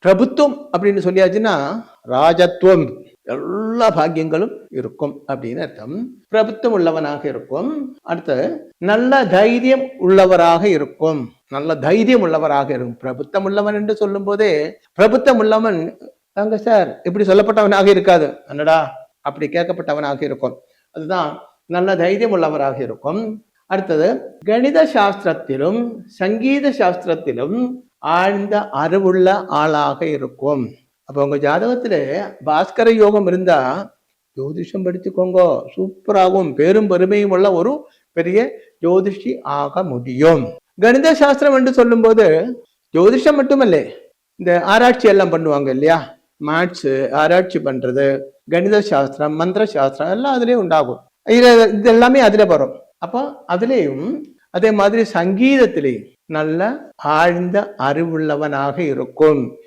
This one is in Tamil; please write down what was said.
பிரபுத்துவம் அப்படின்னு சொல்லியாச்சுன்னா ராஜத்துவம், எல்லா பாக்கியங்களும் இருக்கும் அப்படின்னு அர்த்தம். பிரபுத்துவம் உள்ளவனாக இருக்கும். அடுத்து நல்ல தைரியம் உள்ளவராக இருக்கும். நல்ல தைரியம் உள்ளவராக இருக்கும். பிரபுத்தம் உள்ளவன் என்று சொல்லும் போதே பிரபுத்தம் உள்ளவன் தாங்க சார் இப்படி சொல்லப்பட்டவனாக இருக்காது, என்னடா அப்படி கேட்கப்பட்டவனாக இருக்கும். அதுதான் நல்ல தைரியம் உள்ளவராக இருக்கும். அடுத்தது கணித சாஸ்திரத்திலும் சங்கீத சாஸ்திரத்திலும் ஆழ்ந்த அறிவுள்ள ஆளாக இருக்கும். அப்போ உங்க ஜாதகத்துல பாஸ்கர யோகம் இருந்தா ஜோதிஷம் படிச்சுக்கோங்க, சூப்பராகவும் பேரும் பெருமையும் உள்ள ஒரு பெரிய ஜோதிஷி ஆக முடியும். கணித சாஸ்திரம் என்று சொல்லும் போது ஜோதிஷம் மட்டுமல்ல, இந்த ஆராய்ச்சி எல்லாம் பண்ணுவாங்க இல்லையா, மேத்ஸ் ஆராய்ச்சி பண்றது, கணித சாஸ்திரம், மந்திர சாஸ்திரம் எல்லாம் அதுலயும் உண்டாகும். இது எல்லாமே அதுல வரும். அப்போ அதுலேயும் அதே மாதிரி சங்கீதத்திலேயும் நல்ல ஆழ்ந்த அறிவுள்ளவனாக இருக்கும்.